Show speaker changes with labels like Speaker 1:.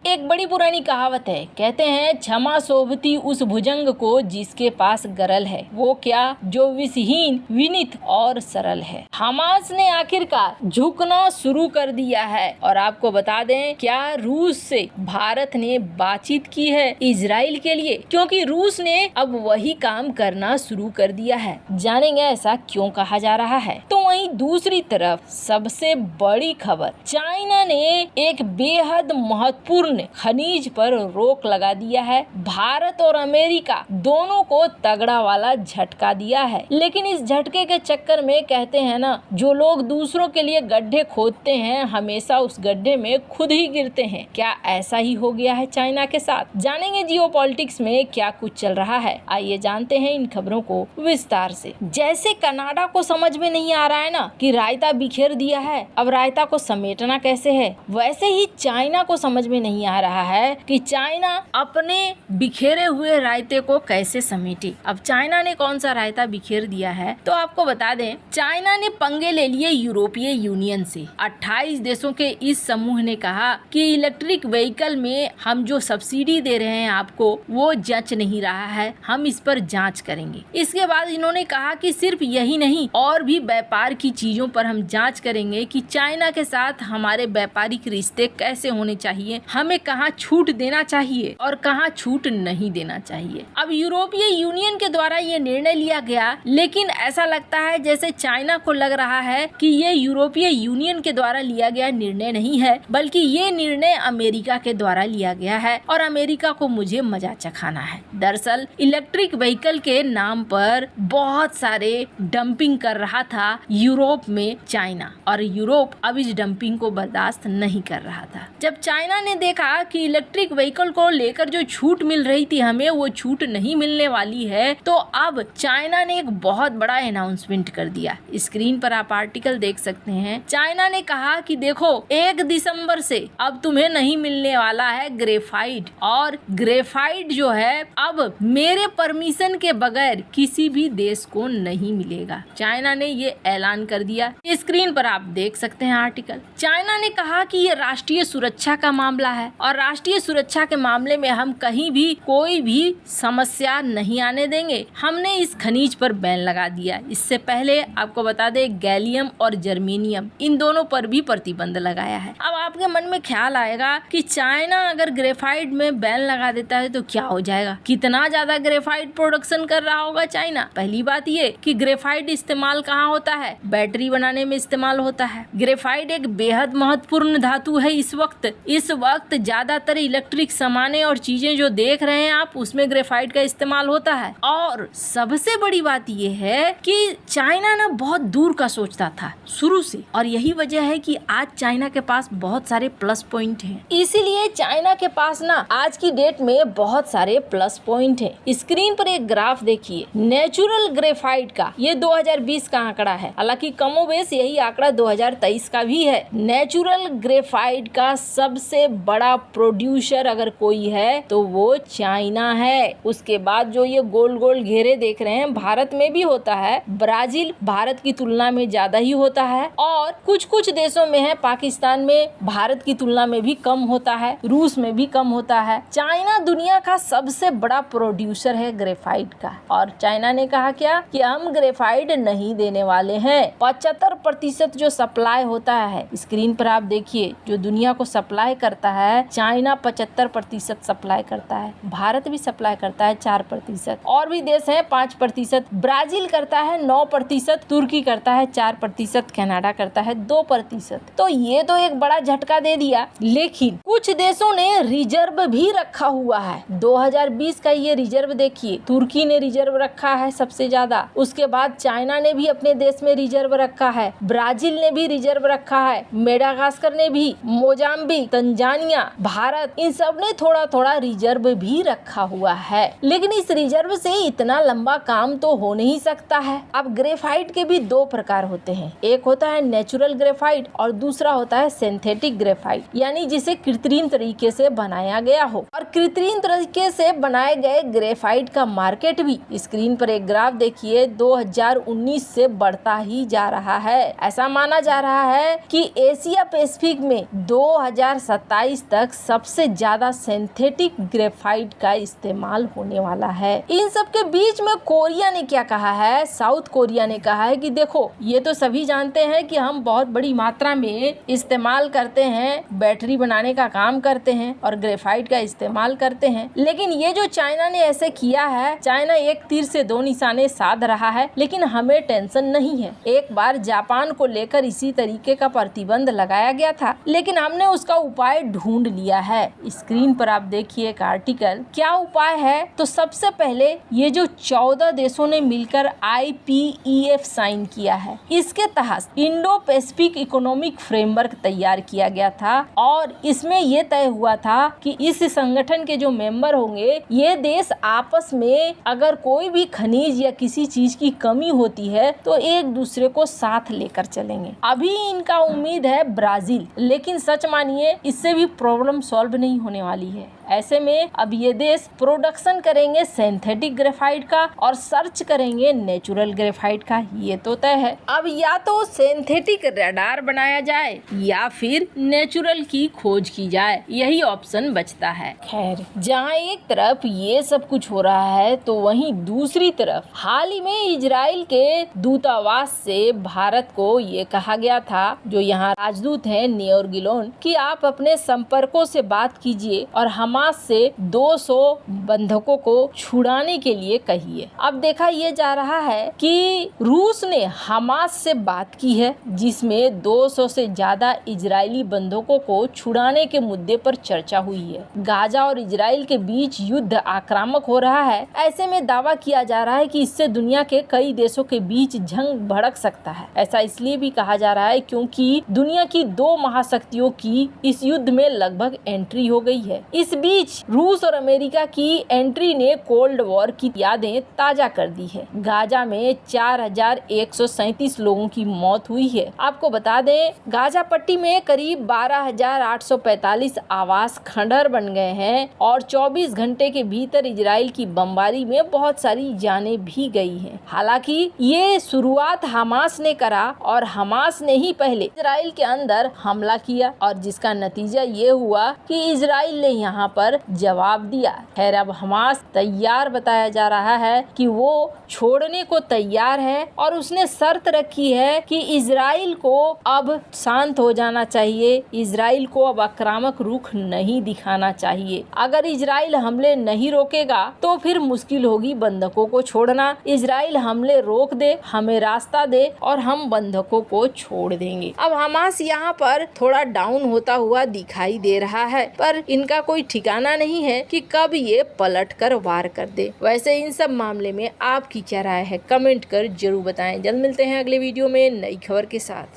Speaker 1: एक बड़ी पुरानी कहावत है, कहते हैं क्षमा शोभती उस भुजंग को जिसके पास गरल है, वो क्या जो विषहीन विनीत और सरल है। हमास ने आखिरकार झुकना शुरू कर दिया है और आपको बता दें क्या रूस से भारत ने बातचीत की है इजराइल के लिए, क्योंकि रूस ने अब वही काम करना शुरू कर दिया है। जानेंगे ऐसा क्यों कहा जा रहा है। तो वहीं दूसरी तरफ सबसे बड़ी खबर, चाइना ने एक बेहद महत्वपूर्ण खनिज पर रोक लगा दिया है। भारत और अमेरिका दोनों को तगड़ा वाला झटका दिया है, लेकिन इस झटके के चक्कर में कहते हैं ना, जो लोग दूसरों के लिए गड्ढे खोदते हैं हमेशा उस गड्ढे में खुद ही गिरते हैं। क्या ऐसा ही हो गया है चाइना के साथ? जानेंगे जियोपॉलिटिक्स में क्या कुछ चल रहा है। आइए जानते हैं इन खबरों को विस्तार से। जैसे कनाडा को समझ में नहीं आ रहा है ना कि रायता बिखेर दिया है, अब रायता को समेटना कैसे है, वैसे ही चाइना को समझ में नहीं आ रहा है कि चाइना अपने बिखेरे हुए रायते को कैसे समेटे। अब चाइना ने कौन सा रायता बिखेर दिया है, तो आपको बता दें चाइना ने पंगे ले लिए यूरोपीय यूनियन से। 28 देशों के इस समूह ने कहा कि इलेक्ट्रिक व्हीकल में हम जो सब्सिडी दे रहे हैं आपको, वो जच नहीं रहा है, हम इस पर जांच करेंगे। इसके बाद इन्होंने कहा कि सिर्फ यही नहीं, और भी व्यापार की चीजों पर हम जांच करेंगे कि चाइना के साथ हमारे व्यापारिक रिश्ते कैसे होने चाहिए, हमें कहाँ छूट देना चाहिए और कहाँ छूट नहीं देना चाहिए। अब यूरोपीय यूनियन के द्वारा ये निर्णय लिया गया, लेकिन ऐसा लगता है जैसे चाइना को लग रहा है कि ये यूरोपीय यूनियन के द्वारा लिया गया निर्णय नहीं है, बल्कि ये निर्णय अमेरिका के द्वारा लिया गया है और अमेरिका को मुझे मजा चखाना है। दरअसल इलेक्ट्रिक व्हीकल के नाम पर बहुत सारे डंपिंग कर रहा था यूरोप में चाइना, और यूरोप अब इस डंपिंग को बर्दाश्त नहीं कर रहा था। जब चाइना ने देखा कि इलेक्ट्रिक व्हीकल को लेकर जो छूट मिल रही थी हमें, वो छूट नहीं मिलने वाली है, तो अब चाइना ने एक बहुत बड़ा अनाउंसमेंट कर दिया। स्क्रीन पर आप आर्टिकल देख सकते हैं। चाइना ने कहा कि देखो 1 दिसंबर से अब तुम्हें नहीं मिलने वाला है ग्रेफाइट, और ग्रेफाइट जो है अब मेरे परमिशन के बगैर किसी भी देश को नहीं मिलेगा। चाइना ने ये ऐलान कर दिया। स्क्रीन पर आप देख सकते हैं आर्टिकल। चाइना ने कहा कि ये राष्ट्रीय सुरक्षा का मामला है और राष्ट्रीय सुरक्षा के मामले में हम कहीं भी कोई भी समस्या नहीं आने देंगे। हमने इस खनिज पर बैन लगा दिया। इससे पहले आपको बता दें गैलियम और जर्मेनियम, इन दोनों पर भी प्रतिबंध लगाया है। अब आपके मन में ख्याल आएगा कि चाइना अगर ग्रेफाइट में बैन लगा देता है तो क्या हो जाएगा, कितना ज्यादा ग्रेफाइट प्रोडक्शन कर रहा होगा चाइना। पहली बात ये कि ग्रेफाइट इस्तेमाल कहाँ होता है, बैटरी बनाने में इस्तेमाल होता है। ग्रेफाइट एक बेहद महत्वपूर्ण धातु है। इस वक्त ज्यादातर इलेक्ट्रिक सामानें और चीजें जो देख रहे हैं आप, उसमें ग्रेफाइट का इस्तेमाल होता है। और सबसे बड़ी बात यह है कि चाइना ना बहुत दूर का सोचता था शुरू से, और यही वजह है कि आज चाइना के पास बहुत सारे प्लस पॉइंट हैं। इसीलिए चाइना के पास ना आज की डेट में बहुत सारे प्लस पॉइंट हैं। स्क्रीन पर एक ग्राफ देखिए नेचुरल ग्रेफाइट का, ये 2020 का आंकड़ा है, हालांकि कमोबेश यही आंकड़ा 2023 का भी है। नेचुरल ग्रेफाइट का सबसे बड़ा प्रोड्यूसर अगर कोई है तो वो चाइना है। उसके बाद जो ये गोल गोल घेरे देख रहे हैं भारत में भी होता है, ब्राजील भारत की तुलना में ज्यादा ही होता है, और कुछ कुछ देशों में है, पाकिस्तान में भारत की तुलना में भी कम होता है, रूस में भी कम होता है। चाइना दुनिया का सबसे बड़ा प्रोड्यूसर है ग्रेफाइट का, और चाइना ने कहा क्या कि हम ग्रेफाइट नहीं देने वाले हैं। 75% जो सप्लाई होता है, स्क्रीन पर आप देखिए, जो दुनिया को सप्लाई करता है चाइना 75% सप्लाई करता है, भारत भी सप्लाई करता है 4%, और भी देश है 5%, ब्राजील करता है 9%, तुर्की करता है 4%, कनाडा करता है 2%। तो ये तो एक बड़ा झटका दे दिया। लेकिन कुछ देशों ने रिजर्व भी रखा हुआ है। 2020 का ये रिजर्व देखिए, तुर्की ने रिजर्व रखा है सबसे ज्यादा, उसके बाद चाइना ने भी अपने देश में रिजर्व रखा है, ब्राजील ने भी रिजर्व रखा है, मेडागास्कर ने भी, मोजाम्बिक, तंजानिया, भारत, इन सब ने थोड़ा थोड़ा रिजर्व भी रखा हुआ है। लेकिन इस रिजर्व से इतना लंबा काम तो हो नहीं सकता है। अब ग्रेफाइट के भी दो प्रकार होते हैं, एक होता है नेचुरल ग्रेफाइट और दूसरा होता है सिंथेटिक ग्रेफाइट, यानी जिसे कृत्रिम तरीके से बनाया गया हो। और कृत्रिम तरीके से बनाए गए ग्रेफाइट का मार्केट भी, स्क्रीन पर एक ग्राफ देखिए, 2019 से बढ़ता ही जा रहा है। ऐसा माना जा रहा है कि एशिया पैसिफिक में 2027 तक तक सबसे ज्यादा सिंथेटिक ग्रेफाइट का इस्तेमाल होने वाला है। इन सब के बीच में कोरिया ने क्या कहा है, साउथ कोरिया ने कहा है कि देखो ये तो सभी जानते हैं कि हम बहुत बड़ी मात्रा में इस्तेमाल करते हैं, बैटरी बनाने का काम करते हैं और ग्रेफाइट का इस्तेमाल करते हैं, लेकिन ये जो चाइना ने ऐसे किया है, चाइना एक तीर से दो निशाने साध रहा है, लेकिन हमें टेंशन नहीं है। एक बार जापान को लेकर इसी तरीके का प्रतिबंध लगाया गया था, लेकिन हमने उसका उपाय ढूंढ लिया है। स्क्रीन पर आप देखिए एक आर्टिकल, क्या उपाय है? तो सबसे पहले ये जो 14 देशों ने मिलकर IPEF साइन किया है, इसके तहत इंडो पैसिफिक इकोनॉमिक फ्रेमवर्क तैयार किया गया था और इसमें यह तय हुआ था कि इस संगठन के जो मेंबर होंगे, ये देश आपस में अगर कोई भी खनिज या किसी चीज की कमी होती है तो एक दूसरे को साथ लेकर चलेंगे। अभी इनका उम्मीद है ब्राजील, लेकिन सच मानिए इससे भी प्रॉब्लम सॉल्व नहीं होने वाली है। ऐसे में अब ये देश प्रोडक्शन करेंगे सिंथेटिक ग्रेफाइट का और सर्च करेंगे नेचुरल ग्रेफाइट का, ये तो तय है। अब या तो सिंथेटिक रडार बनाया जाए या फिर नेचुरल की खोज की जाए, यही ऑप्शन बचता है। खैर, जहाँ एक तरफ ये सब कुछ हो रहा है तो वहीं दूसरी तरफ हाल ही में इजराइल के दूतावास से भारत को ये कहा गया था, जो यहाँ राजदूत हैं नियोर गिलोन, कि आप अपने संपर्कों से बात कीजिए और हमास से 200 बंधकों को छुड़ाने के लिए कहिए। अब देखा ये जा रहा है कि रूस ने हमास से बात की है, जिसमें 200 से ज्यादा इजरायली बंधकों को छुड़ाने के मुद्दे पर चर्चा हुई है। गाजा और इजराइल के बीच युद्ध आक्रामक हो रहा है। ऐसे में दावा किया जा रहा है कि इससे दुनिया के कई देशों के बीच जंग भड़क सकता है। ऐसा इसलिए भी कहा जा रहा है क्योंकि दुनिया की 2 महाशक्तियों की इस युद्ध में लगभग एंट्री हो गई है। इस बीच रूस और अमेरिका की एंट्री ने कोल्ड वॉर की यादें ताजा कर दी है। गाजा में 4137 लोगों की मौत हुई है। आपको बता दें, गाजा पट्टी में करीब 12,845 आवास खंडहर बन गए हैं और 24 घंटे के भीतर इजराइल की बमबारी में बहुत सारी जानें भी गई हैं। हालांकि ये शुरुआत हमास ने करा और हमास ने ही पहले इजराइल के अंदर हमला किया और जिसका नतीजा ये हुआ कि इजराइल ने यहाँ पर जवाब दिया। खैर, अब हमास तैयार बताया जा रहा है कि वो छोड़ने को तैयार है और उसने शर्त रखी है कि इजराइल को अब शांत हो जाना चाहिए, इजराइल को अब आक्रामक रुख नहीं दिखाना चाहिए। अगर इजराइल हमले नहीं रोकेगा तो फिर मुश्किल होगी बंधकों को छोड़ना। इजराइल हमले रोक दे, हमें रास्ता दे और हम बंधकों को छोड़ देंगे। अब हमास यहाँ पर थोड़ा डाउन होता हुआ दिखाई दे रहा है, पर इनका कोई ठिकाना नहीं है कि कब ये पलट कर वार कर दे। वैसे इन सब मामले में आपकी क्या राय है, कमेंट कर जरूर बताएं। जल्द मिलते हैं अगले वीडियो में नई खबर के साथ।